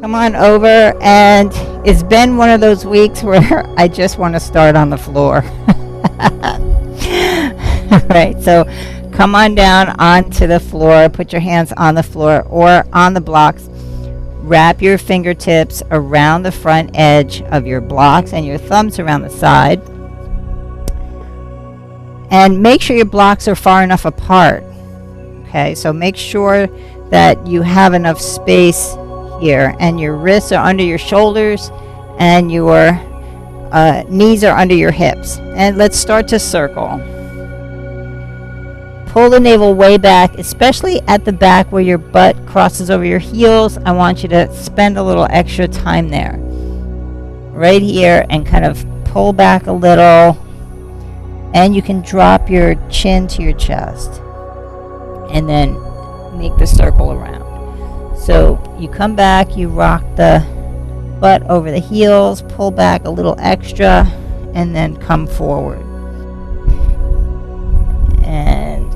Come on over, and it's been one of those weeks where I just want to start on the floor. All right, so come on down onto the floor, put your hands on the floor or on the blocks. Wrap your fingertips around the front edge of your blocks and your thumbs around the side. And make sure your blocks are far enough apart. Okay, so make sure that you have enough space here, and your wrists are under your shoulders and your knees are under your hips. And let's start to circle. Pull the navel way back, especially at the back where your butt crosses over your heels. I want you to spend a little extra time there. Right here, and kind of pull back a little. And you can drop your chin to your chest. And then make the circle around. So you come back, you rock the butt over the heels, pull back a little extra, and then come forward. And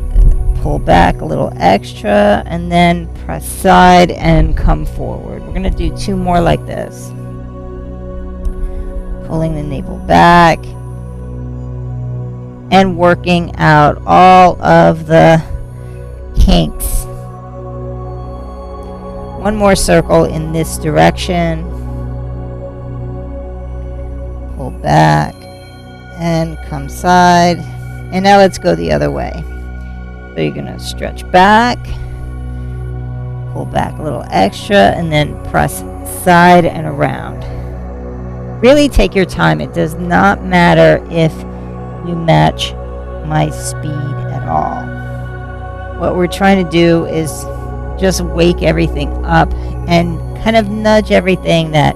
pull back a little extra, and then press side and come forward. We're going to do 2 more like this. Pulling the navel back and working out all of the kinks. One more circle in this direction. Pull back and come side. And now let's go the other way. So you're going to stretch back, pull back a little extra, and then press side and around. Really take your time. It does not matter if you match my speed at all. What we're trying to do is just wake everything up and kind of nudge everything that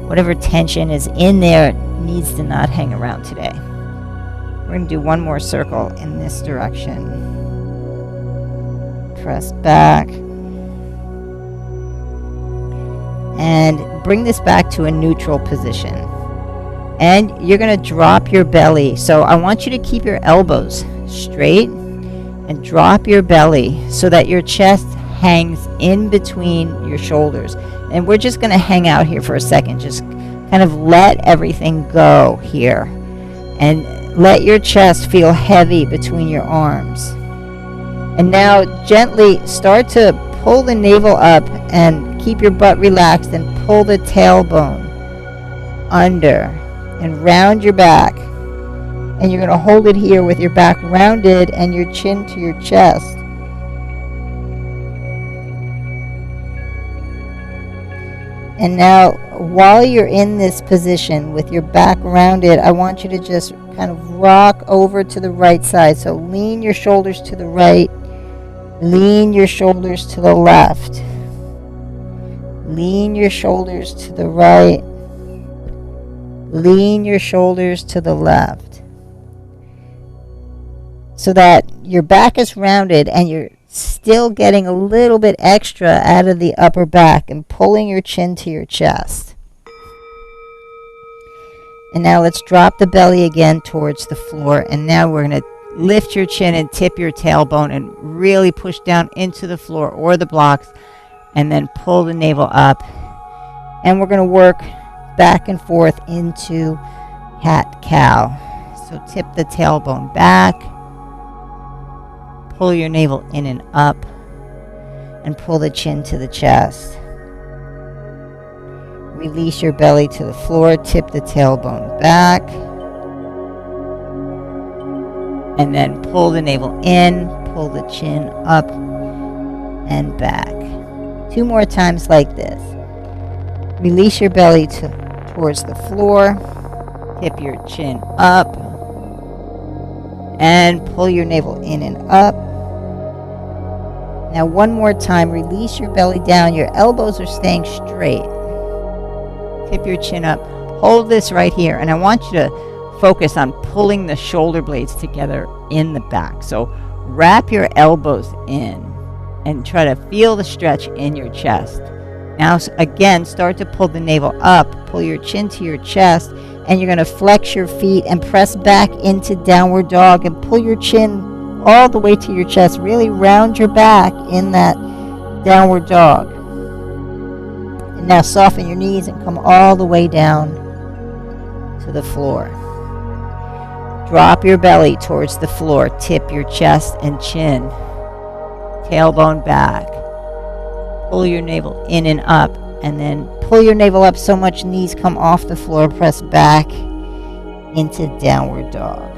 whatever tension is in there needs to not hang around today. We're going to do one more circle in this direction. Press back. And bring this back to a neutral position. And you're going to drop your belly. So I want you to keep your elbows straight and drop your belly so that your chest hangs in between your shoulders. And we're just going to hang out here for a second. Just kind of let everything go here. And let your chest feel heavy between your arms. And now gently start to pull the navel up and keep your butt relaxed and pull the tailbone under and round your back. And you're going to hold it here with your back rounded and your chin to your chest. And now, while you're in this position with your back rounded, I want you to just kind of rock over to the right side. So lean your shoulders to the right, lean your shoulders to the left, lean your shoulders to the right, lean your shoulders to the left. So that your back is rounded and you're still getting a little bit extra out of the upper back and pulling your chin to your chest. And now let's drop the belly again towards the floor. And now we're going to lift your chin and tip your tailbone and really push down into the floor or the blocks, and then pull the navel up. And we're going to work back and forth into cat-cow. So tip the tailbone back. Pull your navel in and up, and pull the chin to the chest. Release your belly to the floor, tip the tailbone back, and then pull the navel in, pull the chin up and back. 2 more times like this. Release your belly towards the floor, tip your chin up, and pull your navel in and up. Now 1 more time, release your belly down. Your elbows are staying straight. Tip your chin up. Hold this right here. And I want you to focus on pulling the shoulder blades together in the back. So wrap your elbows in and try to feel the stretch in your chest. Now again, start to pull the navel up. Pull your chin to your chest. And you're going to flex your feet and press back into downward dog and pull your chin all the way to your chest. Really round your back in that downward dog. And now soften your knees and come all the way down to the floor. Drop your belly towards the floor. Tip your chest and chin. Tailbone back. Pull your navel in and up. And then pull your navel up so much knees come off the floor. Press back into downward dog.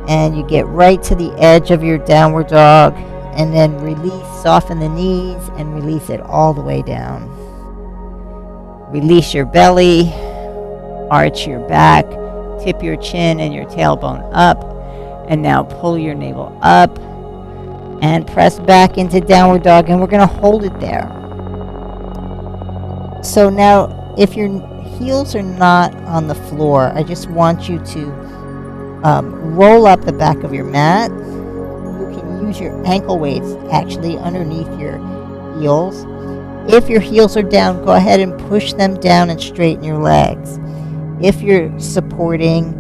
And you get right to the edge of your downward dog. And then release, soften the knees and release it all the way down. Release your belly. Arch your back. Tip your chin and your tailbone up. And now pull your navel up. And press back into downward dog. And we're going to hold it there. So now, if your heels are not on the floor, I just want you to roll up the back of your mat. You can use your ankle weights actually underneath your heels. If your heels are down, go ahead and push them down and straighten your legs. If you're supporting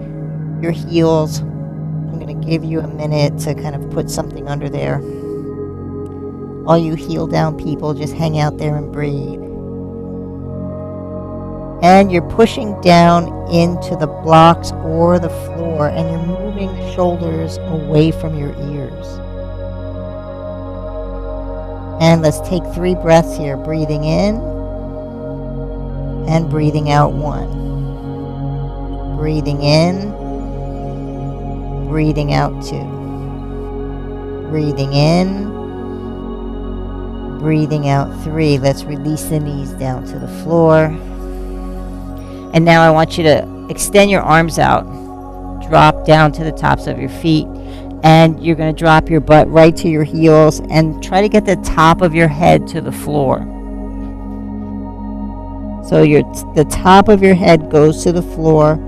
your heels, I'm going to give you a minute to kind of put something under there. All you heel down people, just hang out there and breathe. And you're pushing down into the blocks or the floor, and you're moving the shoulders away from your ears. And let's take 3 breaths here. Breathing in and breathing out 1. Breathing in, breathing out 2. Breathing in, breathing out 3. Let's release the knees down to the floor. And now I want you to extend your arms out, drop down to the tops of your feet, and you're going to drop your butt right to your heels and try to get the top of your head to the floor. So the top of your head goes to the floor.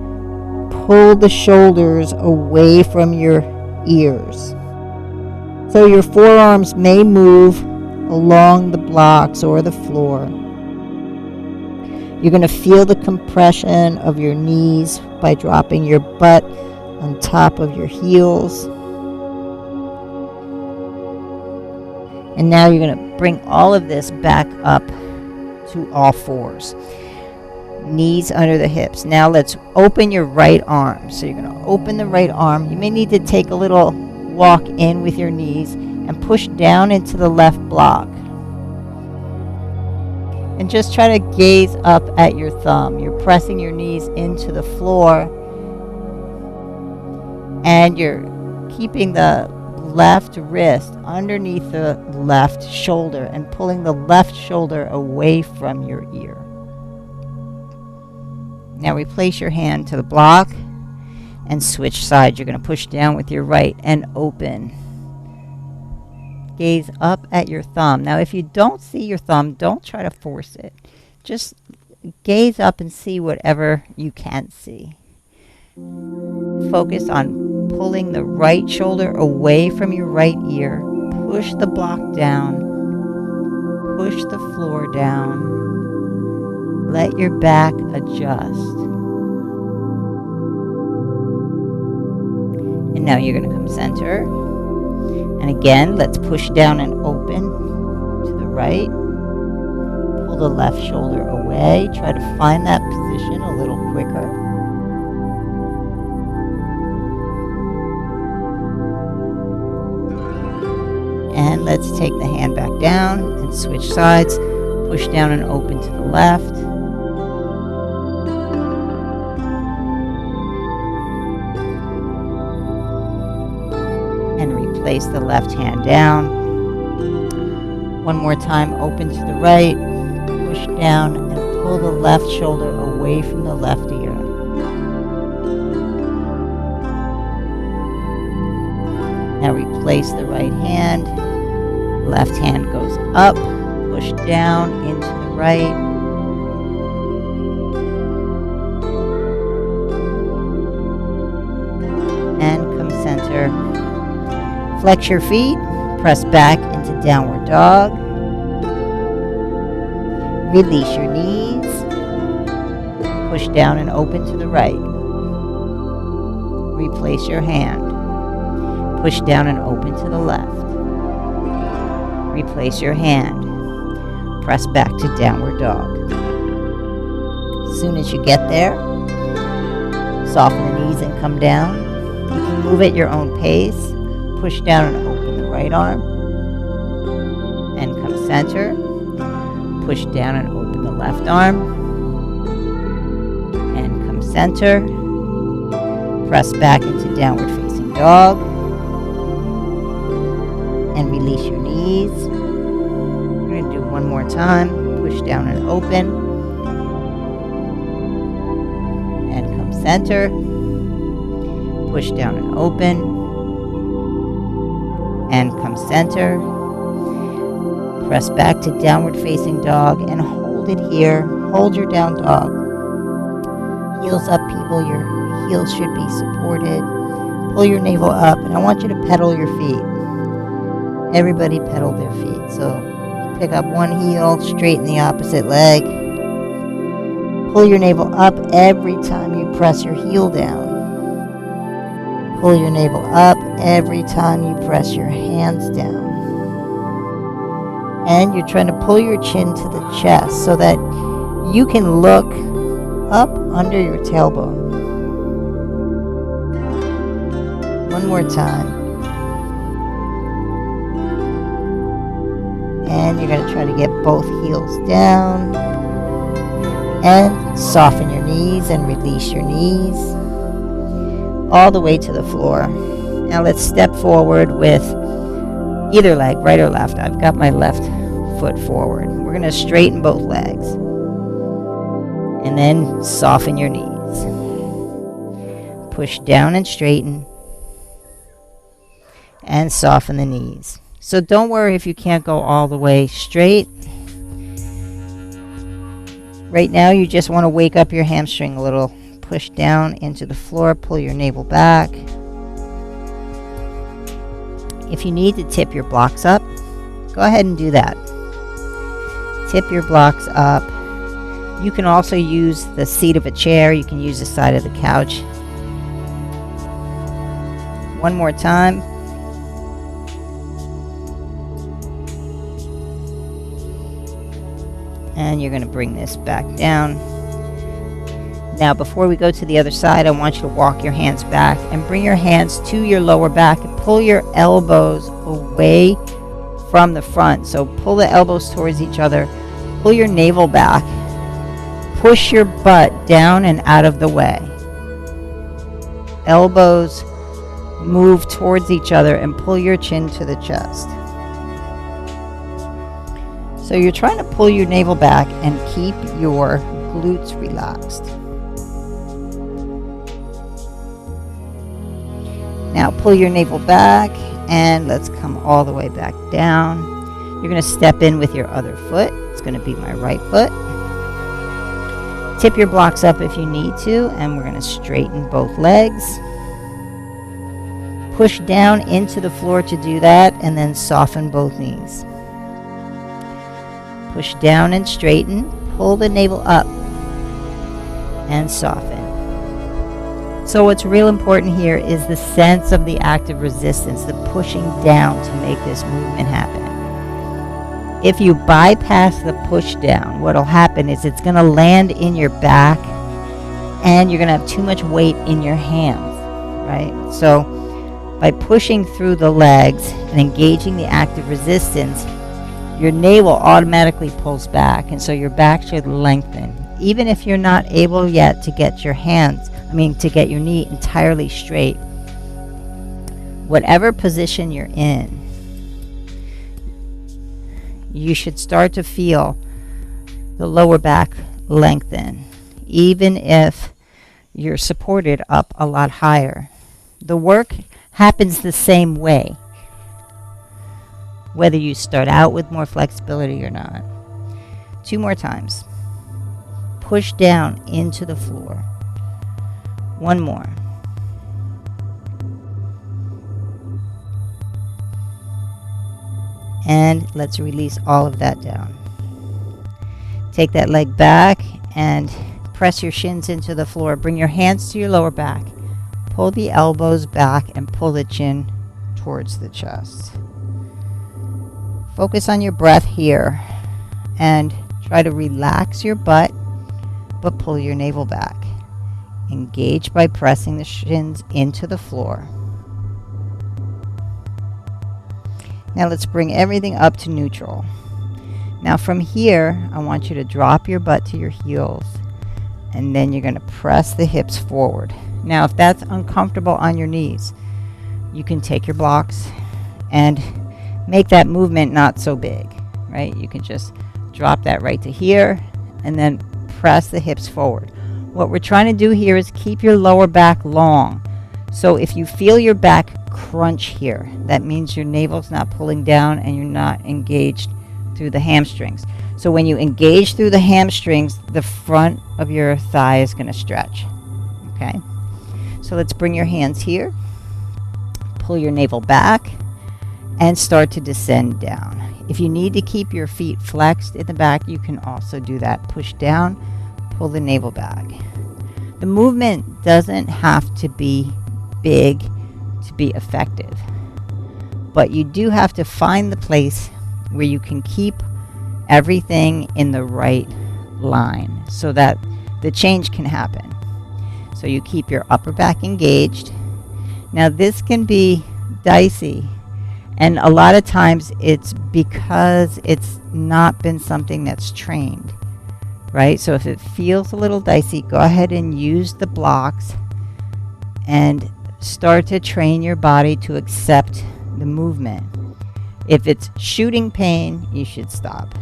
Pull the shoulders away from your ears. So your forearms may move along the blocks or the floor. You're going to feel the compression of your knees by dropping your butt on top of your heels. And now you're going to bring all of this back up to all fours. Knees under the hips. Now let's open your right arm. So you're going to open the right arm. You may need to take a little walk in with your knees and push down into the left block. And just try to gaze up at your thumb. You're pressing your knees into the floor. And you're keeping the left wrist underneath the left shoulder and pulling the left shoulder away from your ear. Now replace your hand to the block and switch sides. You're going to push down with your right and open. Gaze up at your thumb. Now, if you don't see your thumb, don't try to force it. Just gaze up and see whatever you can see. Focus on pulling the right shoulder away from your right ear. Push the block down. Push the floor down. Let your back adjust. And now you're going to come center. And again, let's push down and open to the right. Pull the left shoulder away. Try to find that position a little quicker. And let's take the hand back down and switch sides. Push down and open to the left. And replace the left hand down. One more time, open to the right. Push down and pull the left shoulder away from the left ear. Now replace the right hand. Left hand goes up. Push down into the right. And come center. Flex your feet. Press back into downward dog. Release your knees. Push down and open to the right. Replace your hand. Push down and open to the left. Replace your hand. press back to downward dog. As soon as you get there, soften the knees and come down. You can move at your own pace. Push down and open the right arm. And come center. Push down and open the left arm. And come center. Press back into downward facing dog. And release your knees. We're going to do one more time. Push down and open. And come center. Push down and open. And come center. Press back to downward facing dog and hold it here. Hold your down dog. Heels up, people. Your heels should be supported. Pull your navel up, and I want you to pedal your feet. Everybody pedal their feet. So pick up one heel, straighten the opposite leg. Pull your navel up every time you press your heel down. Pull your navel up every time you press your hands down. And you're trying to pull your chin to the chest so that you can look up under your tailbone. One more time. And you're going to try to get both heels down. And soften your knees and release your knees. All the way to the floor. Now let's step forward with either leg, right or left. I've got my left foot forward. We're going to straighten both legs. And then soften your knees. Push down and straighten. And soften the knees. So don't worry if you can't go all the way straight. Right now you just want to wake up your hamstring a little. Push down into the floor, pull your navel back. If you need to tip your blocks up, go ahead and do that. Tip your blocks up. You can also use the seat of a chair. You can use the side of the couch. One more time. And you're going to bring this back down. Now, before we go to the other side, I want you to walk your hands back and bring your hands to your lower back and pull your elbows away from the front. So pull the elbows towards each other. Pull your navel back. Push your butt down and out of the way. Elbows move towards each other and pull your chin to the chest. So you're trying to pull your navel back and keep your glutes relaxed. Now pull your navel back and let's come all the way back down. You're going to step in with your other foot. It's going to be my right foot. Tip your blocks up if you need to, and we're going to straighten both legs. Push down into the floor to do that, and then soften both knees. Push down and straighten. Pull the navel up and soften. So what's real important here is the sense of the active resistance, the pushing down to make this movement happen. If you bypass the push down, what'll happen is it's going to land in your back and you're going to have too much weight in your hands, right? So by pushing through the legs and engaging the active resistance, your navel automatically pulls back, and so your back should lengthen. Even if you're not able yet to get your to get your knee entirely straight, whatever position you're in, you should start to feel the lower back lengthen, even if you're supported up a lot higher. The work happens the same way, whether you start out with more flexibility or not. 2 more times. Push down into the floor. 1 more. And let's release all of that down. Take that leg back and press your shins into the floor. Bring your hands to your lower back. Pull the elbows back and pull the chin towards the chest. Focus on your breath here and try to relax your butt, but pull your navel back. Engage by pressing the shins into the floor. Now let's bring everything up to neutral. Now from here, I want you to drop your butt to your heels, and then you're going to press the hips forward. Now if that's uncomfortable on your knees, you can take your blocks and make that movement not so big, right? You can just drop that right to here and then press the hips forward. What we're trying to do here is keep your lower back long. So if you feel your back crunch here, that means your navel's not pulling down and you're not engaged through the hamstrings. So when you engage through the hamstrings, the front of your thigh is going to stretch. Okay? So let's bring your hands here. Pull your navel back and start to descend down. If you need to keep your feet flexed in the back, you can also do that. Push down, pull the navel back. The movement doesn't have to be big to be effective, but you do have to find the place where you can keep everything in the right line so that the change can happen. So you keep your upper back engaged. Now this can be dicey, and a lot of times it's because it's not been something that's trained, right? So if it feels a little dicey, go ahead and use the blocks and start to train your body to accept the movement. If it's shooting pain, you should stop.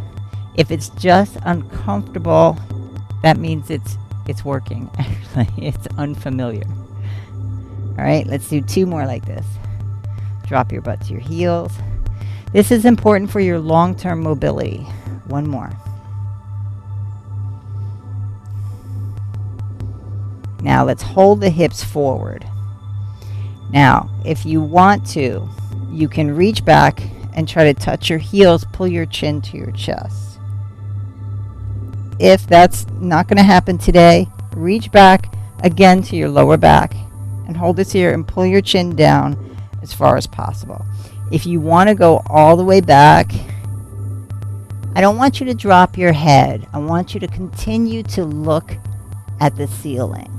If it's just uncomfortable, that means it's working. Actually, it's unfamiliar. All right, let's do 2 more like this. Drop your butt to your heels. This is important for your long-term mobility. 1 more. Now let's hold the hips forward. Now, if you want to, you can reach back and try to touch your heels, pull your chin to your chest. If that's not going to happen today, reach back again to your lower back and hold this here and pull your chin down as far as possible. If you want to go all the way back, I don't want you to drop your head. I want you to continue to look at the ceiling,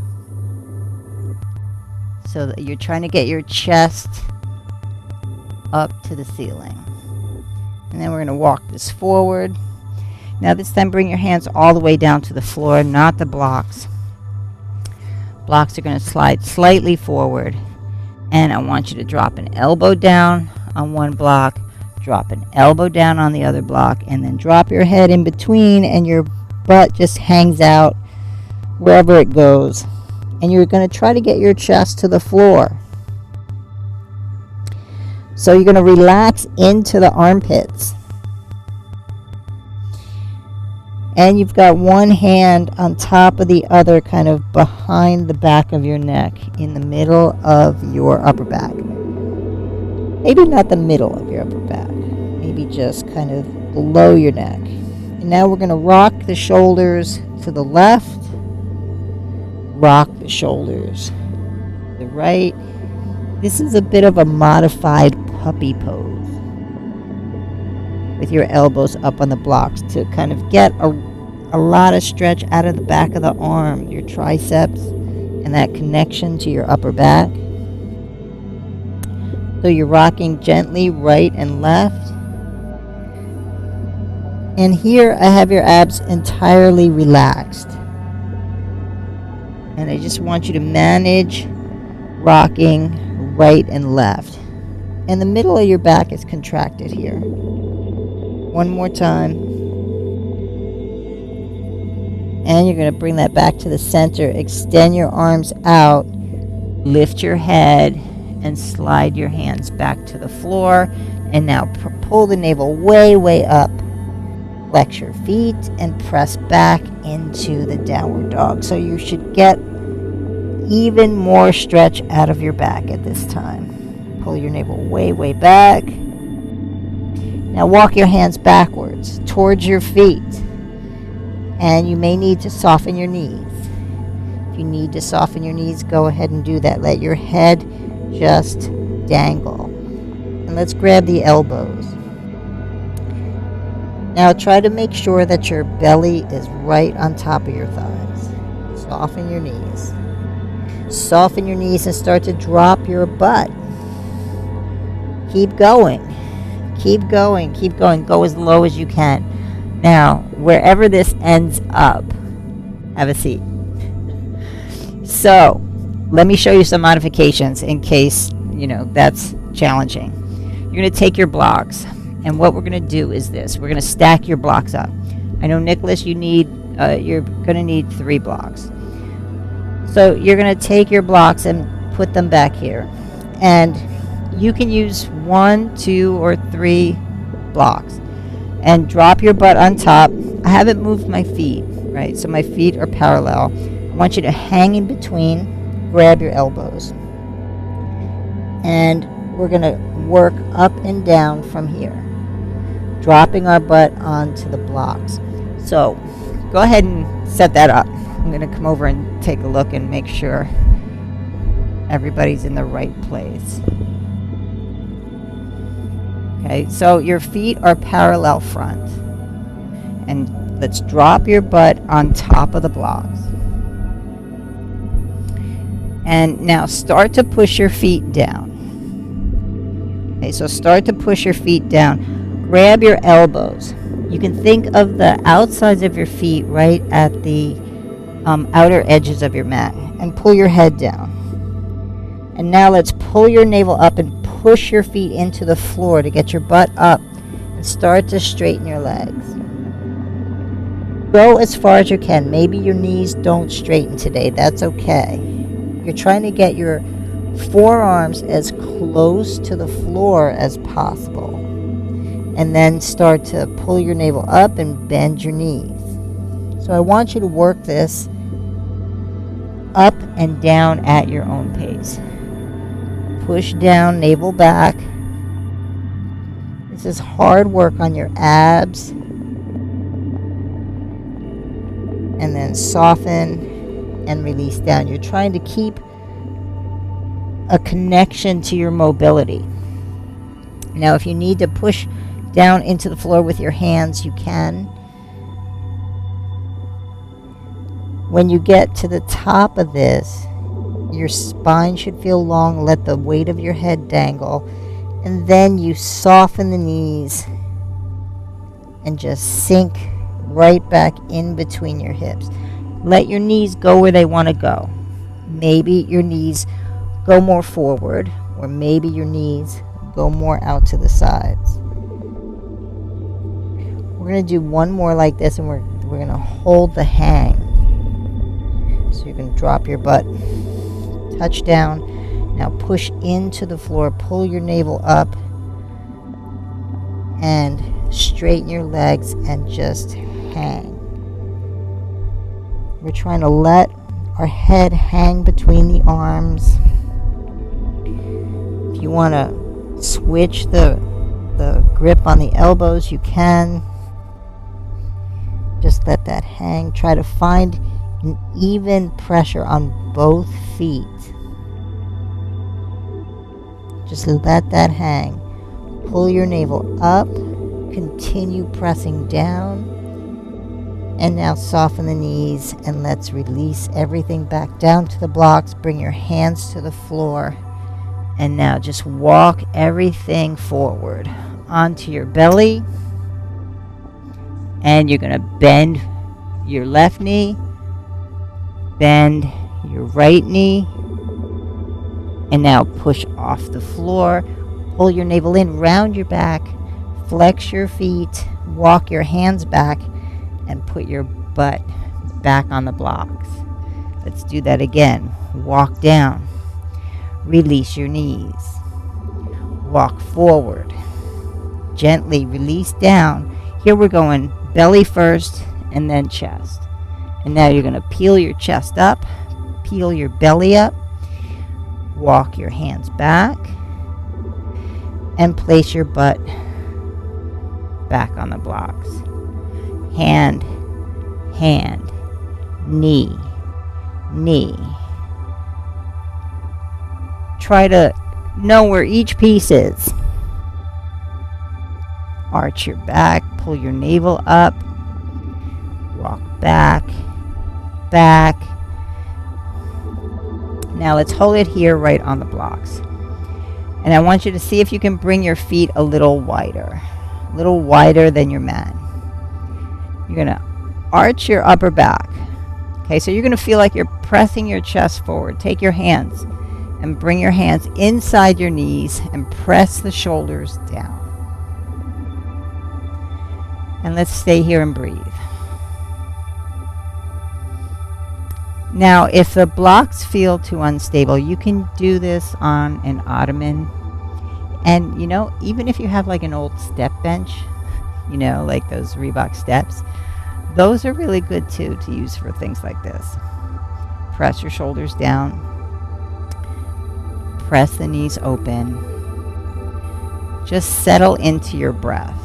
so that you're trying to get your chest up to the ceiling. And then we're going to walk this forward. Now this time bring your hands all the way down to the floor, not the blocks. Blocks are going to slide slightly forward. And I want you to drop an elbow down on one block, drop an elbow down on the other block, and then drop your head in between, and your butt just hangs out wherever it goes. And you're going to try to get your chest to the floor. So you're going to relax into the armpits. And you've got one hand on top of the other, kind of behind the back of your neck, in the middle of your upper back. Maybe not the middle of your upper back. Maybe just kind of below your neck. And now we're going to rock the shoulders to the left. Rock the shoulders to the right. This is a bit of a modified puppy pose, with your elbows up on the blocks to kind of get a lot of stretch out of the back of the arm, your triceps, and that connection to your upper back. So you're rocking gently right and left. And here I have your abs entirely relaxed. And I just want you to manage rocking right and left. And the middle of your back is contracted here. One more time. And you're going to bring that back to the center. Extend your arms out. Lift your head and slide your hands back to the floor. And now pull the navel way, way up. Flex your feet and press back into the downward dog. So you should get even more stretch out of your back at this time. Pull your navel way, way back. Now walk your hands backwards towards your feet. And you may need to soften your knees. If you need to soften your knees, go ahead and do that. Let your head just dangle. And let's grab the elbows. Now try to make sure that your belly is right on top of your thighs. Soften your knees. Soften your knees and start to drop your butt. Keep going. Keep going. Keep going. Go as low as you can. Now, wherever this ends up, have a seat. So, let me show you some modifications in case, that's challenging. You're going to take your blocks, and what we're going to do is this. We're going to stack your blocks up. I know, Nicholas, you're going to need 3 blocks. So you're going to take your blocks and put them back here. And you can use 1, 2, or 3 blocks. And drop your butt on top. I haven't moved my feet, right? So my feet are parallel. I want you to hang in between, grab your elbows. And we're going to work up and down from here, dropping our butt onto the blocks. So go ahead and set that up. I'm going to come over and take a look and make sure everybody's in the right place. Okay, so your feet are parallel front. And let's drop your butt on top of the blocks. And now start to push your feet down. Okay, so start to push your feet down. Grab your elbows. You can think of the outsides of your feet right at the outer edges of your mat, and pull your head down. And now let's pull your navel up and push your feet into the floor to get your butt up and start to straighten your legs. Go as far as you can. Maybe your knees don't straighten today. That's okay. You're trying to get your forearms as close to the floor as possible. And then start to pull your navel up and bend your knees. So I want you to work this up and down at your own pace. Push down, navel back. This is hard work on your abs. And then soften and release down. You're trying to keep a connection to your mobility. Now, if you need to push down into the floor with your hands, you can. When you get to the top of this, your spine should feel long. Let the weight of your head dangle. And then you soften the knees and just sink right back in between your hips. Let your knees go where they want to go. Maybe your knees go more forward, or maybe your knees go more out to the sides. We're going to do one more like this, and we're going to hold the hang. So you can drop your butt, touch down. Now push into the floor, pull your navel up, and straighten your legs and just hang. We're trying to let our head hang between the arms. If you want to switch the grip on the elbows, you can. Just let that hang. Try to find an even pressure on both feet. Just let that hang. Pull your navel up. Continue pressing down. And now soften the knees, and let's release everything back down to the blocks. Bring your hands to the floor. And now just walk everything forward onto your belly. And you're going to bend your left knee, bend your right knee, and now push off the floor. Pull your navel in, round your back, flex your feet, walk your hands back, and put your butt back on the blocks. Let's do that again. Walk down. Release your knees. Walk forward. Gently release down. Here we're going belly first and then chest. And now you're going to peel your chest up. Peel your belly up. Walk your hands back. And place your butt back on the blocks. Hand, hand, knee, knee. Try to know where each piece is. Arch your back, pull your navel up, walk back, back. Now let's hold it here right on the blocks. And I want you to see if you can bring your feet a little wider than your mat. You're going to arch your upper back. Okay, so you're going to feel like you're pressing your chest forward. Take your hands and bring your hands inside your knees and press the shoulders down. And let's stay here and breathe. Now, if the blocks feel too unstable, you can do this on an ottoman. And, you know, even if you have like an old step bench, you know, like those Reebok steps, those are really good too to use for things like this. Press your shoulders down. Press the knees open. Just settle into your breath.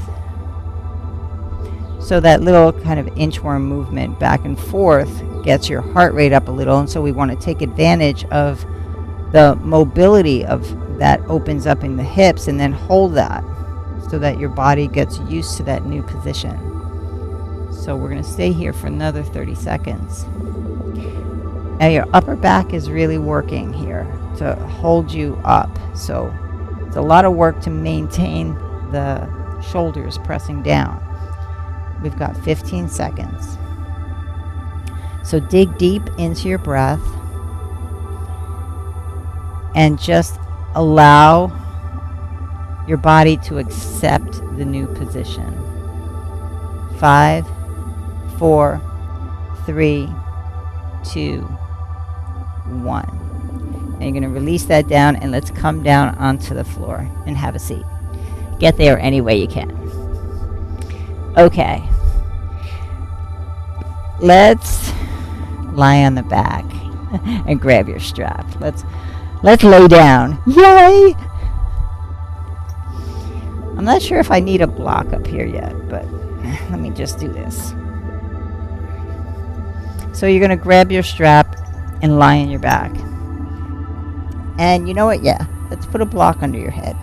So that little kind of inchworm movement back and forth gets your heart rate up a little. And so we want to take advantage of the mobility of that opens up in the hips, and then hold that so that your body gets used to that new position. So we're going to stay here for another 30 seconds. Now your upper back is really working here to hold you up. So it's a lot of work to maintain the shoulders pressing down. We've got 15 seconds. So dig deep into your breath and just allow your body to accept the new position. 5, 4, 3, 2, 1. And you're going to release that down, and let's come down onto the floor and have a seat. Get there any way you can. Okay. Let's lie on the back and grab your strap. Let's lay down. Yay! I'm not sure if I need a block up here yet, but let me just do this. So you're going to grab your strap and lie on your back. And you know what? Yeah, let's put a block under your head.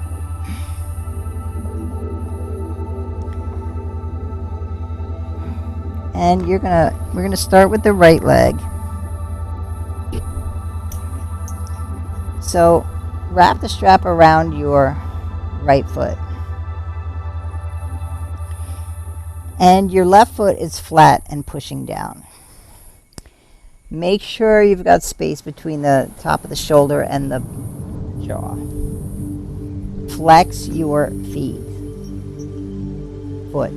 And we're gonna start with the right leg. So wrap the strap around your right foot. And your left foot is flat and pushing down. Make sure you've got space between the top of the shoulder and the jaw. Flex your foot.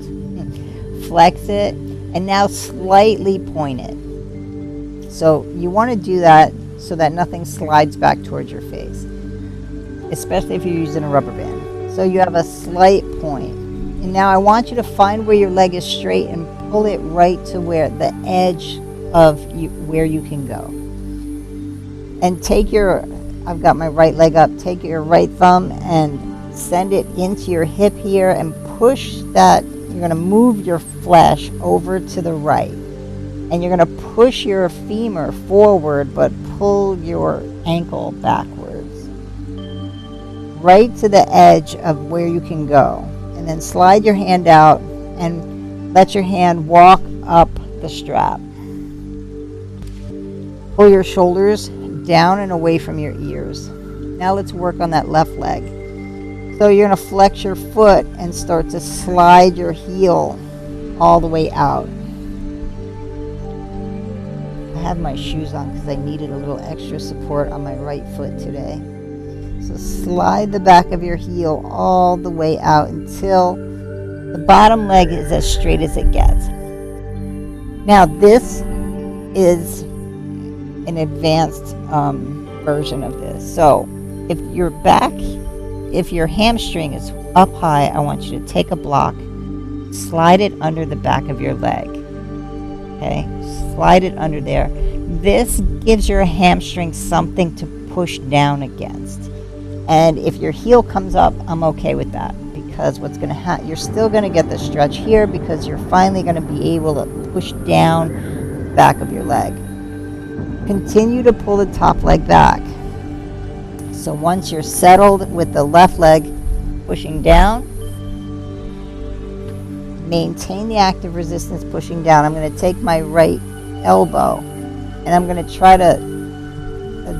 Flex it, and now slightly point it. So you want to do that so that nothing slides back towards your face, especially if you're using a rubber band. So you have a slight point. And now I want you to find where your leg is straight and pull it right to where the edge of where you can go. And I've got my right leg up, take your right thumb and send it into your hip here and push that. You're going to move your flesh over to the right. And you're going to push your femur forward, but pull your ankle backwards. Right to the edge of where you can go. And then slide your hand out and let your hand walk up the strap. Pull your shoulders down and away from your ears. Now let's work on that left leg. So you're going to flex your foot and start to slide your heel all the way out. I have my shoes on because I needed a little extra support on my right foot today. So slide the back of your heel all the way out until the bottom leg is as straight as it gets. Now this is an advanced version of this. So if your hamstring is up high, I want you to take a block, slide it under the back of your leg. Okay, slide it under there. This gives your hamstring something to push down against. And if your heel comes up, I'm okay with that, because what's going to happen, you're still going to get the stretch here because you're finally going to be able to push down the back of your leg. Continue to pull the top leg back. So once you're settled with the left leg pushing down, Maintain the active resistance pushing down. I'm going to take my right elbow and I'm going to try to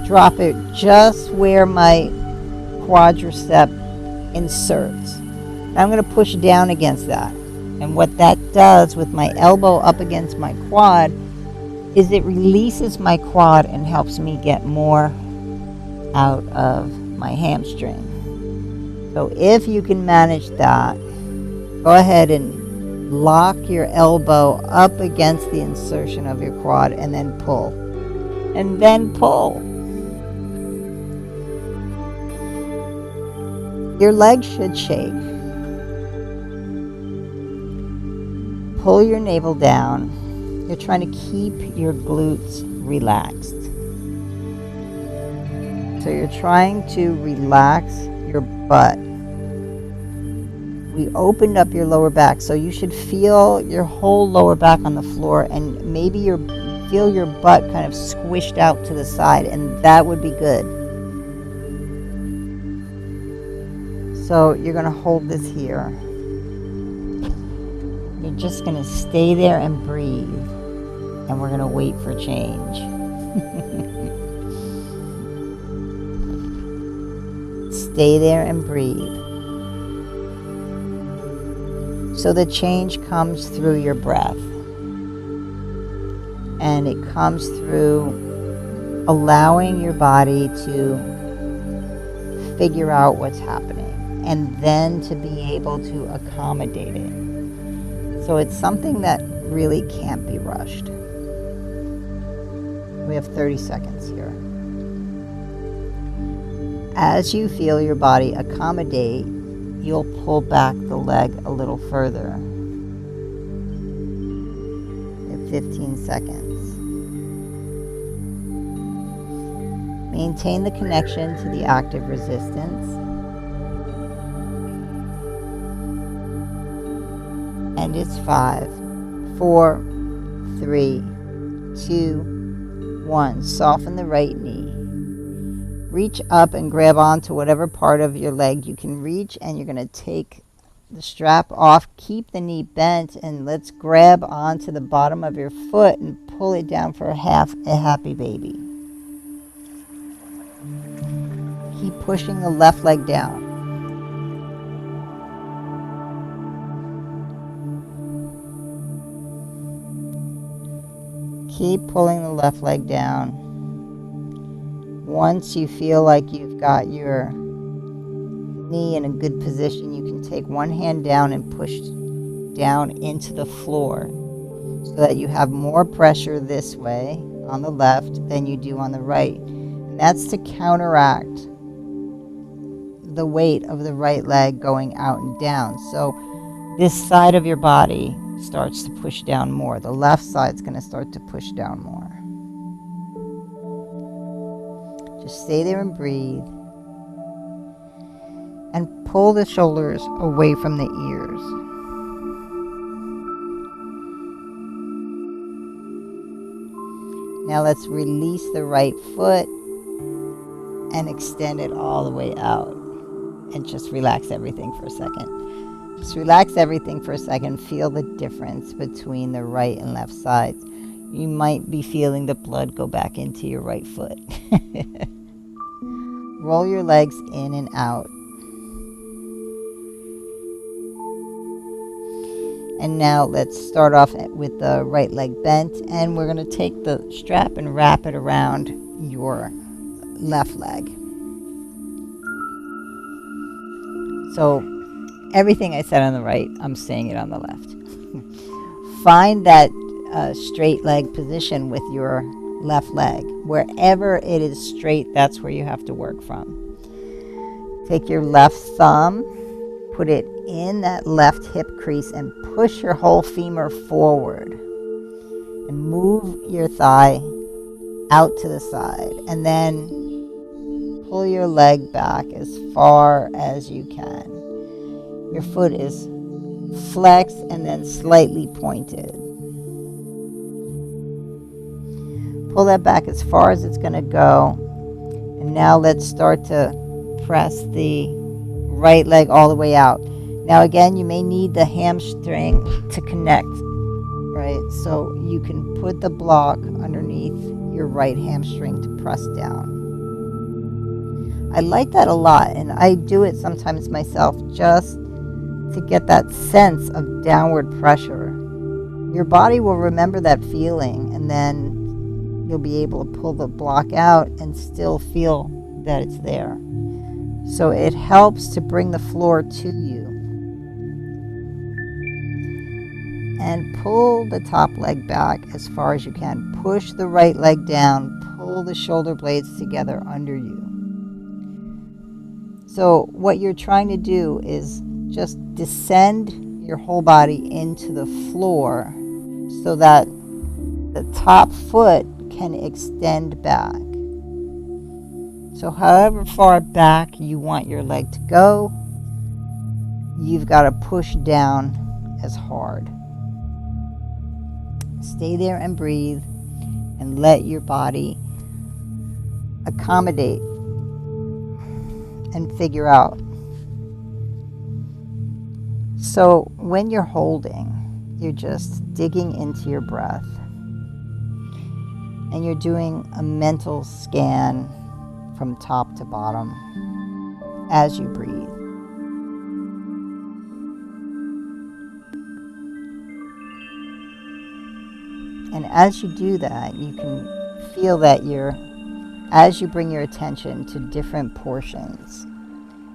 drop it just where my quadricep inserts. I'm going to push down against that. And what that does with my elbow up against my quad is it releases my quad and helps me get more out of my hamstring. So if you can manage that, go ahead and lock your elbow up against the insertion of your quad and then pull. And then pull. Your legs should shake. Pull your navel down. You're trying to keep your glutes relaxed. So you're trying to relax your butt. We opened up your lower back, so you should feel your whole lower back on the floor, and maybe feel your butt kind of squished out to the side, and that would be good. So you're going to hold this here. You're just going to stay there and breathe, and we're going to wait for change. Stay there and breathe. So the change comes through your breath. And it comes through allowing your body to figure out what's happening and then to be able to accommodate it. So it's something that really can't be rushed. We have 30 seconds here. As you feel your body accommodate, you'll pull back the leg a little further. 15 seconds. Maintain the connection to the active resistance. And it's 5, 4, 3, 2, 1. Soften the right knee. Reach up and grab onto whatever part of your leg you can reach, and you're going to take the strap off. Keep the knee bent, and let's grab onto the bottom of your foot and pull it down for a happy baby. Keep pushing the left leg down. Keep pulling the left leg down. Once you feel like you've got your knee in a good position, you can take one hand down and push down into the floor so that you have more pressure this way on the left than you do on the right. And that's to counteract the weight of the right leg going out and down. So this side of your body starts to push down more. The left side's going to start to push down more. Just stay there and breathe. And pull the shoulders away from the ears. Now let's release the right foot and extend it all the way out. And just relax everything for a second. Just relax everything for a second. Feel the difference between the right and left sides. You might be feeling the blood go back into your right foot. Roll your legs in and out. And now let's start off with the right leg bent, and we're going to take the strap and wrap it around your left leg. So everything I said on the right, I'm saying it on the left. Find that straight leg position with your left leg. Wherever it is straight, that's where you have to work from. Take your left thumb, put it in that left hip crease and push your whole femur forward. And move your thigh out to the side. And then pull your leg back as far as you can. Your foot is flexed and then slightly pointed. Pull that back as far as it's going to go. And now let's start to press the right leg all the way out. Now again, you may need the hamstring to connect, right? So you can put the block underneath your right hamstring to press down. I like that a lot, and I do it sometimes myself just to get that sense of downward pressure. Your body will remember that feeling, and then you'll be able to pull the block out and still feel that it's there. So it helps to bring the floor to you. And pull the top leg back as far as you can. Push the right leg down. Pull the shoulder blades together under you. So what you're trying to do is just descend your whole body into the floor so that the top foot can extend back. So however far back you want your leg to go, you've got to push down as hard. Stay there and breathe and let your body accommodate and figure out. So when you're holding, you're just digging into your breath and you're doing a mental scan from top to bottom as you breathe. And as you do that, you can feel that as you bring your attention to different portions,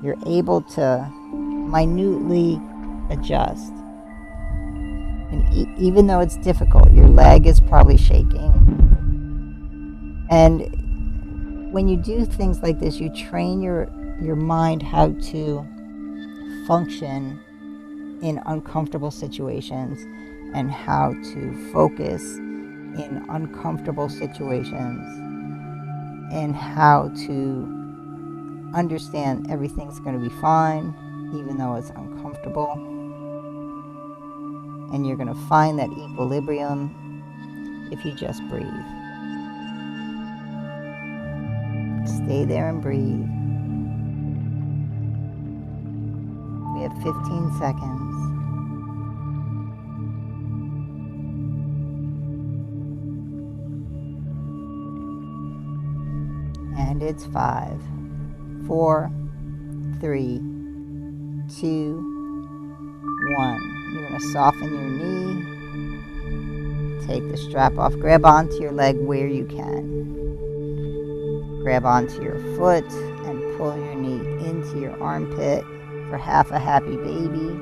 you're able to minutely adjust. And even though it's difficult, your leg is probably shaking. And when you do things like this, you train your mind how to function in uncomfortable situations and how to focus in uncomfortable situations and how to understand everything's going to be fine even though it's uncomfortable. And you're going to find that equilibrium if you just breathe. Stay there and breathe. We have 15 seconds. And it's 5, 4, 3, 2, 1. You're going to soften your knee. Take the strap off. Grab onto your leg where you can. Grab onto your foot and pull your knee into your armpit for half a happy baby.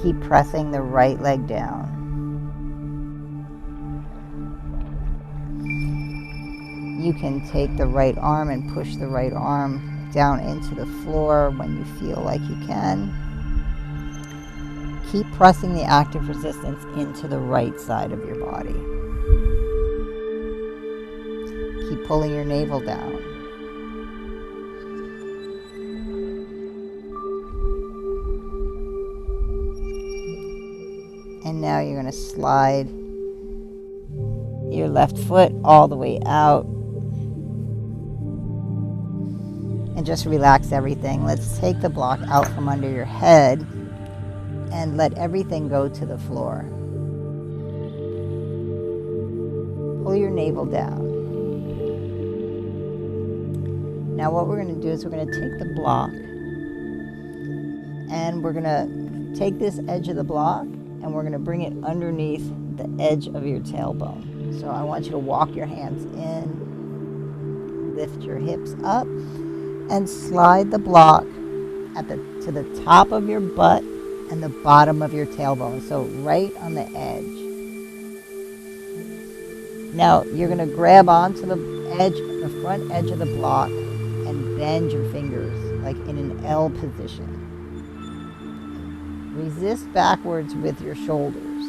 Keep pressing the right leg down. You can take the right arm and push the right arm down into the floor when you feel like you can. Keep pressing the active resistance into the right side of your body. Keep pulling your navel down. And now you're going to slide your left foot all the way out. And just relax everything. Let's take the block out from under your head and let everything go to the floor. Pull your navel down. Now what we're going to do is we're going to take the block and we're going to take this edge of the block and we're going to bring it underneath the edge of your tailbone. So I want you to walk your hands in, lift your hips up, and slide the block to the top of your butt and the bottom of your tailbone, so right on the edge. Now you're going to grab onto the front edge of the block and bend your fingers like in an L position. Resist backwards with your shoulders.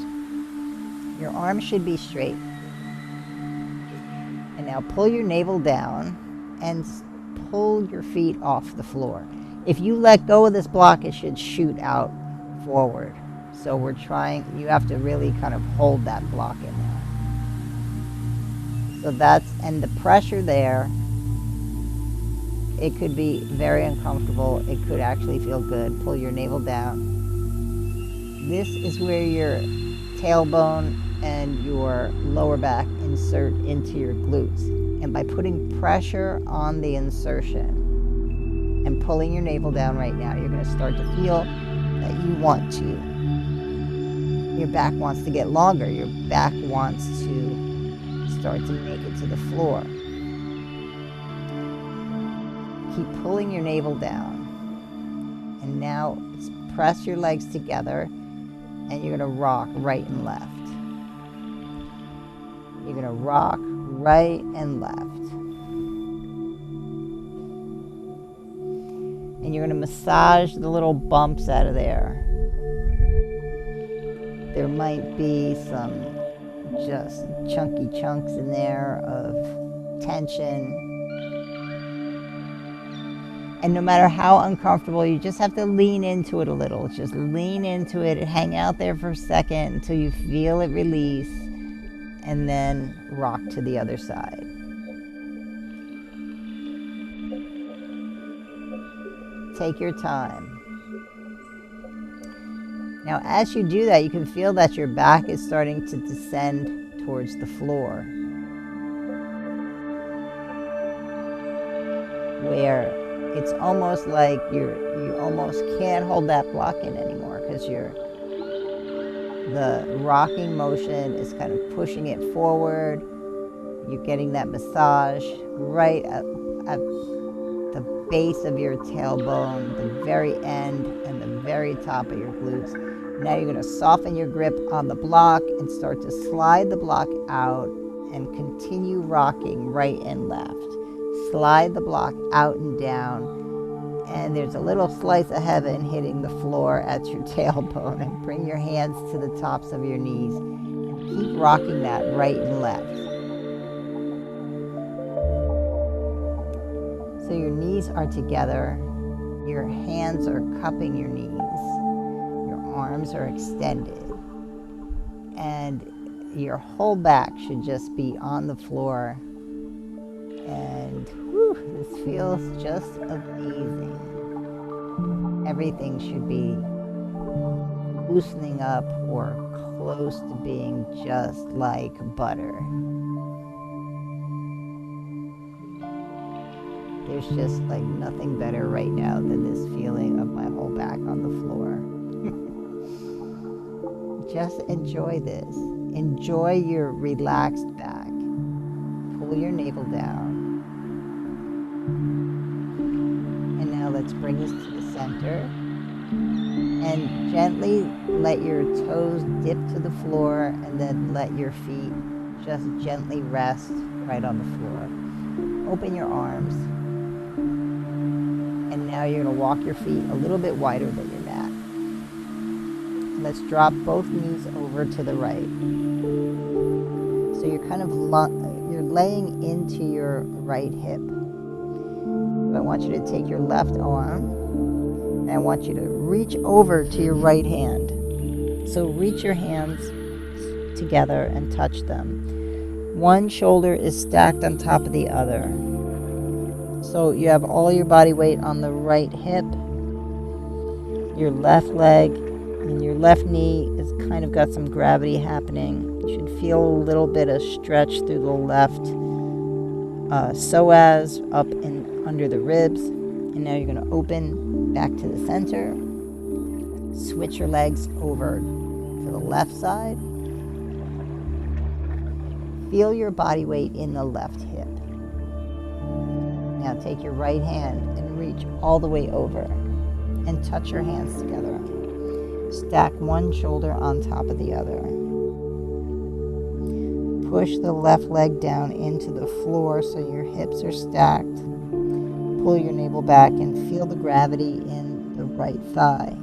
Your arms should be straight. And now pull your navel down and pull your feet off the floor. If you let go of this block, it should shoot out forward. So you have to really kind of hold that block in there. So and the pressure there it could be very uncomfortable. It could actually feel good. Pull your navel down. This is where your tailbone and your lower back insert into your glutes. And by putting pressure on the insertion and pulling your navel down right now, you're going to start to feel that your back wants to get longer. Your back wants to start to make it to the floor. Keep pulling your navel down. And now press your legs together, and you're going to rock right and left. You're going to rock right and left. And you're going to massage the little bumps out of there. There might be some just chunky chunks in there of tension. And no matter how uncomfortable, you just have to lean into it a little. Just lean into it and hang out there for a second until you feel it release, and then rock to the other side. Take your time. Now, as you do that, you can feel that your back is starting to descend towards the floor, where it's almost like you almost can't hold that block in anymore, because the rocking motion is kind of pushing it forward. You're getting that massage right at the base of your tailbone, the very end and the very top of your glutes. Now you're going to soften your grip on the block and start to slide the block out and continue rocking right and left. Slide the block out and down, and there's a little slice of heaven hitting the floor at your tailbone. And bring your hands to the tops of your knees and keep rocking that right and left. So your knees are together, your hands are cupping your knees, your arms are extended, and your whole back should just be on the floor. And this feels just amazing. Everything should be loosening up or close to being just like butter. There's just like nothing better right now than this feeling of my whole back on the floor. Just enjoy this. Enjoy your relaxed back. Pull your navel down. And now let's bring this to the center. And gently let your toes dip to the floor, and then let your feet just gently rest right on the floor. Open your arms. And now you're going to walk your feet a little bit wider than your mat. Let's drop both knees over to the right. So you're kind of you're laying into your right hip. I want you to take your left arm, and I want you to reach over to your right hand. So reach your hands together and touch them. One shoulder is stacked on top of the other. So you have all your body weight on the right hip. Your left leg and your left knee is kind of got some gravity happening. You should feel a little bit of stretch through the left psoas up and under the ribs. And now you're going to open back to the center. Switch your legs over to the left side. Feel your body weight in the left hip. Now take your right hand and reach all the way over and touch your hands together. Stack one shoulder on top of the other. Push the left leg down into the floor so your hips are stacked. Pull your navel back and feel the gravity in the right thigh.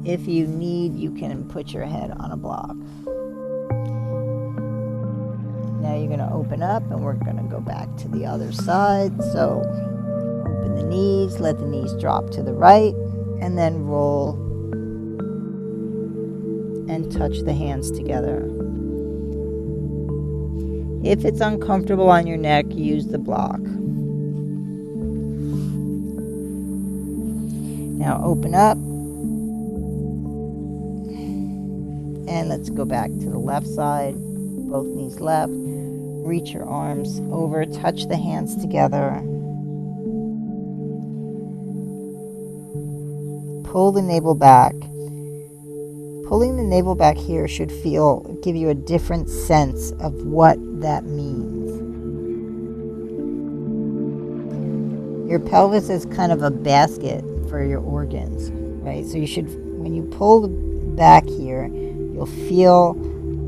If you need, you can put your head on a block. Now you're going to open up, and we're going to go back to the other side. So open the knees, let the knees drop to the right, and then roll and touch the hands together. If it's uncomfortable on your neck, use the block. Now open up. And let's go back to the left side. Both knees left. Reach your arms over. Touch the hands together. Pull the navel back. Pulling the navel back here should give you a different sense of what that means. Your pelvis is kind of a basket for your organs, right? So you should, when you pull back here, you'll feel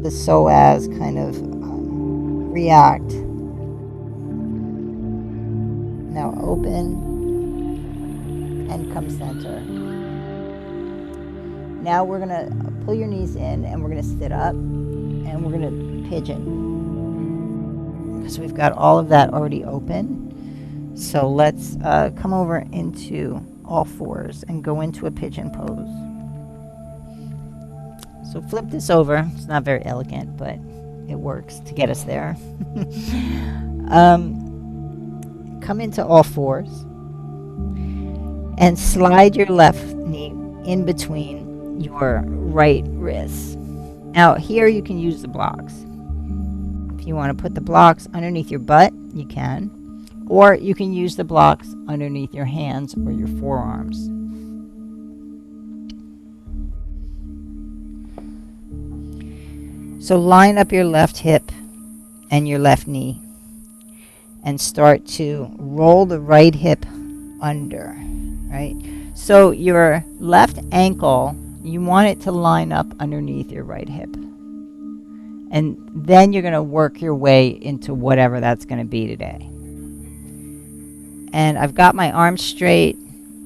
the psoas kind of react. Now open and come center. Now we're going to pull your knees in and we're going to sit up and we're going to pigeon. So we've got all of that already open. So let's come over into all fours and go into a pigeon pose. So flip this over. It's not very elegant, but it works to get us there. Come into all fours and slide your left knee in between your right wrist. Now here you can use the blocks. If you want to put the blocks underneath your butt, you can. Or you can use the blocks underneath your hands or your forearms. So line up your left hip and your left knee and start to roll the right hip under, right? So your left ankle, you want it to line up underneath your right hip. And then you're going to work your way into whatever that's going to be today. And I've got my arms straight.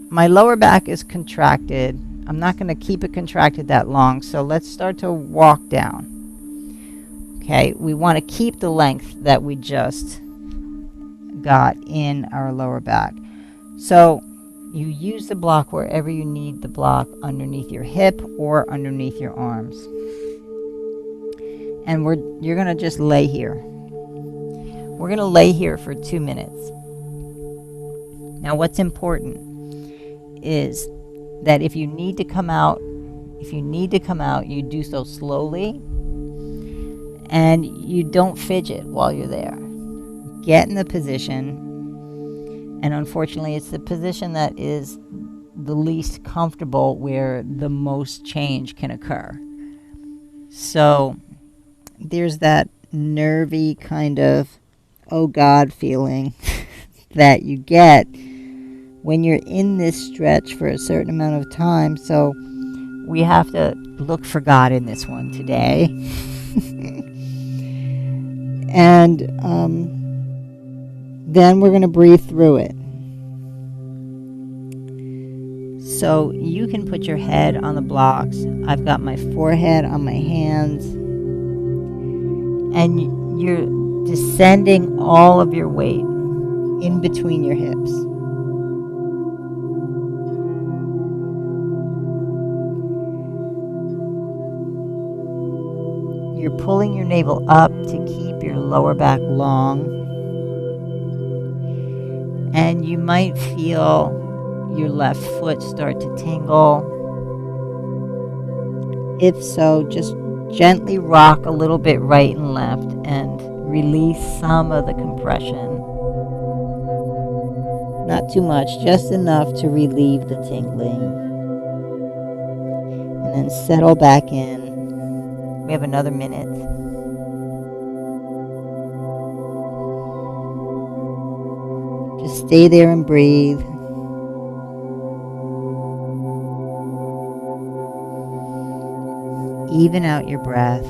My lower back is contracted. I'm not going to keep it contracted that long, so let's start to walk down. Okay, we want to keep the length that we just got in our lower back. So you use the block wherever you need the block, underneath your hip or underneath your arms. And you're going to just lay here. We're going to lay here for 2 minutes. Now what's important is that if you need to come out, you do so slowly and you don't fidget while you're there. Get in the position, and unfortunately it's the position that is the least comfortable, where the most change can occur. So there's that nervy kind of oh God feeling that you get when you're in this stretch for a certain amount of time. So we have to look for God in this one today. And then we're going to breathe through it. So you can put your head on the blocks. I've got my forehead on my hands. And you're descending all of your weight in between your hips. You're pulling your navel up to keep your lower back long. And you might feel your left foot start to tingle. If so, just gently rock a little bit right and left and release some of the compression. Not too much, just enough to relieve the tingling. And then settle back in. We have another minute. Just stay there and breathe. Even out your breath.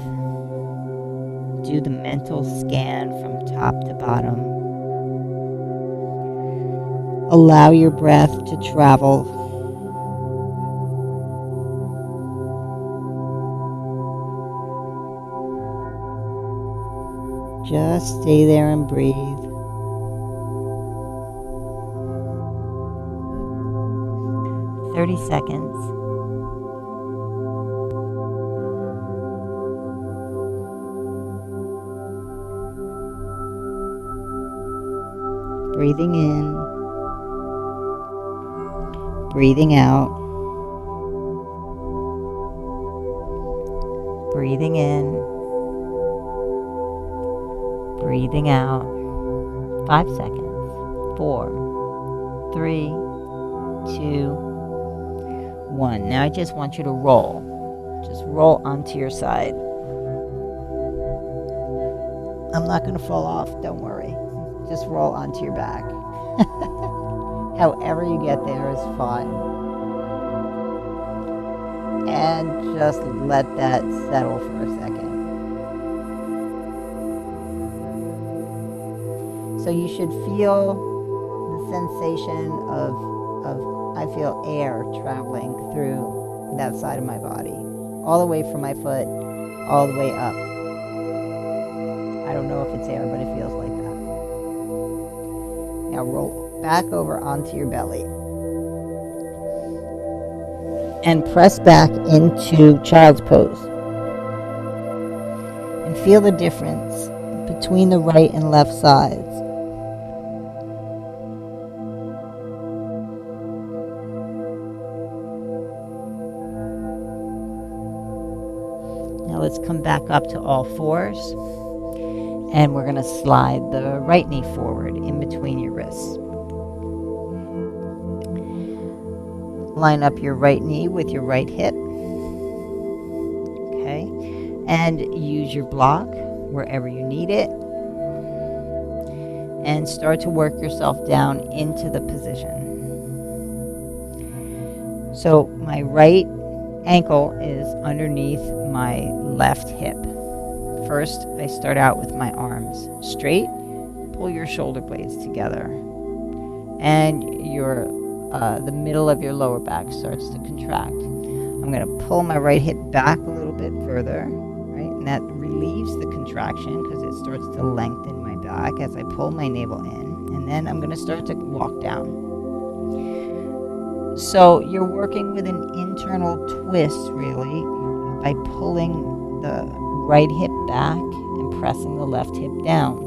Do the mental scan from top to bottom. Allow your breath to travel. Just stay there and breathe. Seconds. Breathing in, breathing out, breathing in, breathing out. 5 seconds. 4, 3, 2, 1. Now I just want you to roll. Just roll onto your side. I'm not going to fall off, don't worry. Just roll onto your back. However you get there is fine. And just let that settle for a second. So you should feel the sensation of I feel air traveling through that side of my body, all the way from my foot, all the way up. I don't know if it's air, but it feels like that. Now roll back over onto your belly and press back into child's pose. And feel the difference between the right and left sides. Now let's come back up to all fours, and we're going to slide the right knee forward in between your wrists. Line up your right knee with your right hip. Okay, and use your block wherever you need it, and start to work yourself down into the position. So my right ankle is underneath my left hip. First, I start out with my arms straight. Pull your shoulder blades together, and the middle of your lower back starts to contract. I'm going to pull my right hip back a little bit further, right? And that relieves the contraction because it starts to lengthen my back as I pull my navel in. And then I'm going to start to walk down. So you're working with an internal twist, really, by pulling the right hip back and pressing the left hip down.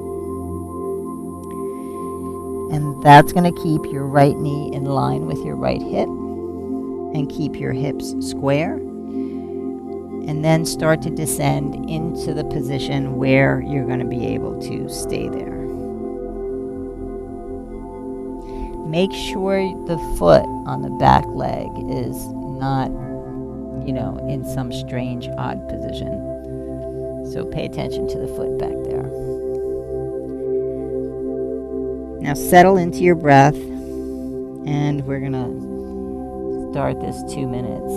And that's going to keep your right knee in line with your right hip and keep your hips square. And then start to descend into the position where you're going to be able to stay there. Make sure the foot on the back leg is not, in some strange, odd position. So pay attention to the foot back there. Now settle into your breath, and we're going to start this 2 minutes.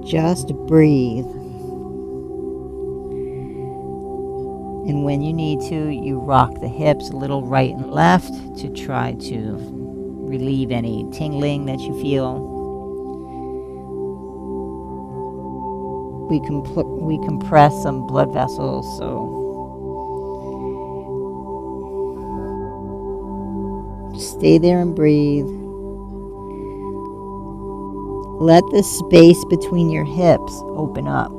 Just breathe. And when you need to, you rock the hips a little right and left to try to relieve any tingling that you feel. We compress some blood vessels, so stay there and breathe. Let the space between your hips open up.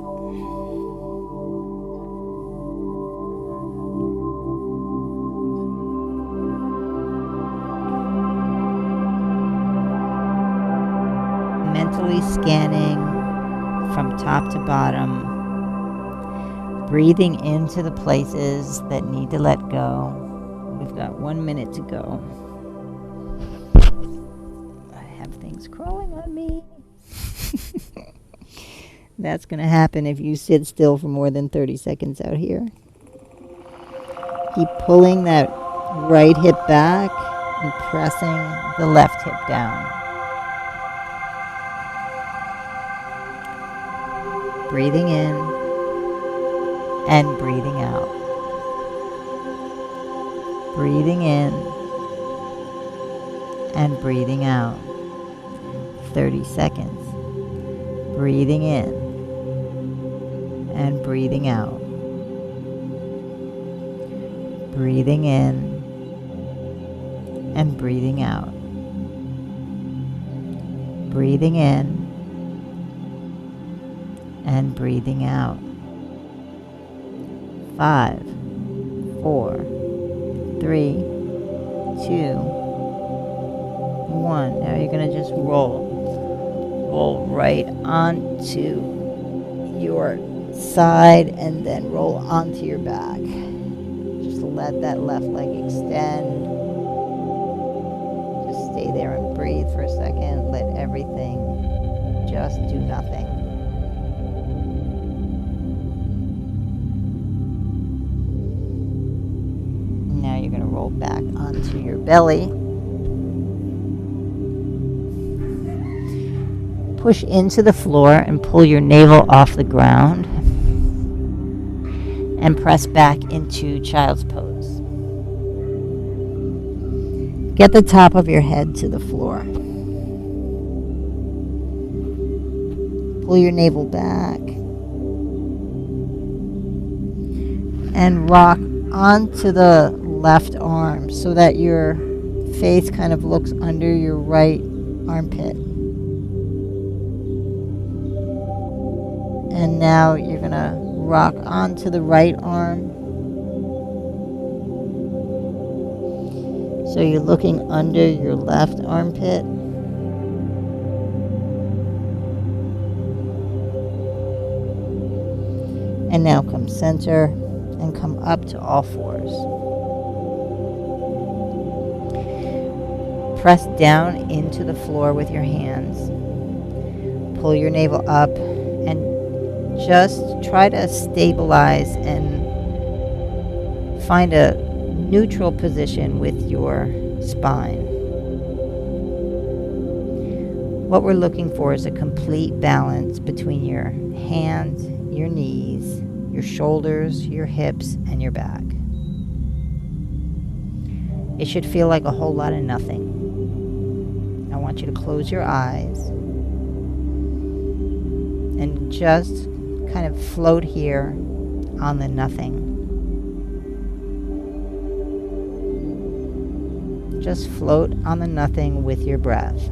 Mentally scanning from top to bottom, breathing into the places that need to let go. We've got 1 minute to go. I have things crawling on me. That's going to happen if you sit still for more than 30 seconds out here. Keep pulling that right hip back and pressing the left hip down. Breathing in and breathing out. Breathing in and breathing out. 30 seconds. Breathing in and breathing out. Breathing in and breathing out. Breathing in and breathing out. 5, 4, 3, 2, 1. Now you're going to just roll right onto your side and then roll onto your back. Just let that left leg extend. Just stay there and breathe for a second. Let everything just do nothing. Now you're going to roll back onto your belly. Push into the floor and pull your navel off the ground. And press back into child's pose. Get the top of your head to the floor. Pull your navel back. And rock onto the left arm so that your face kind of looks under your right armpit. And now you're going to rock onto the right arm. So you're looking under your left armpit. And now come center and come up to all fours. Press down into the floor with your hands. Pull your navel up and just try to stabilize and find a neutral position with your spine. What we're looking for is a complete balance between your hands, your knees, your shoulders, your hips, and your back. It should feel like a whole lot of nothing. I want you to close your eyes and just kind of float here on the nothing. Just float on the nothing with your breath.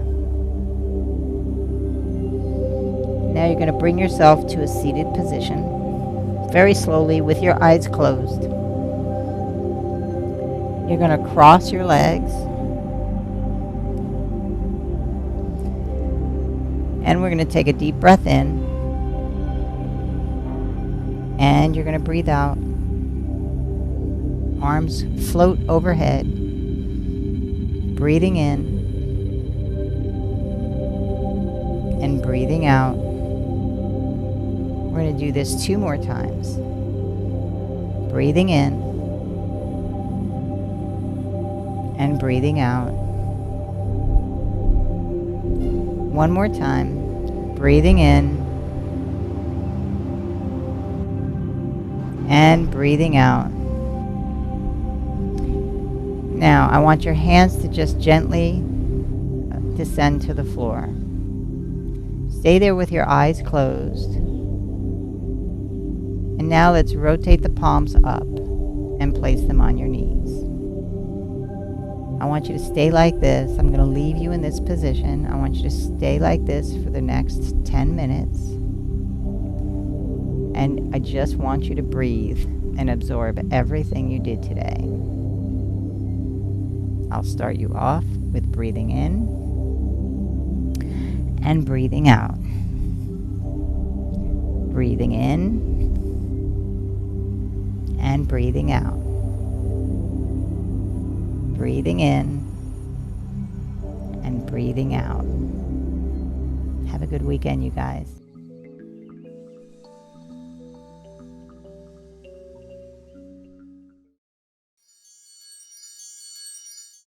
Now you're going to bring yourself to a seated position, very slowly with your eyes closed. You're going to cross your legs. And we're going to take a deep breath in. And you're going to breathe out. Arms float overhead. Breathing in. And breathing out. We're going to do this 2 more times. Breathing in. And breathing out. 1 more time. Breathing in. And breathing out. Now, I want your hands to just gently descend to the floor. Stay there with your eyes closed. And now let's rotate the palms up and place them on your knees. I want you to stay like this. I'm going to leave you in this position. I want you to stay like this for the next 10 minutes. And I just want you to breathe and absorb everything you did today. I'll start you off with breathing in and breathing out. Breathing in and breathing out. Breathing in and breathing out. Have a good weekend, you guys.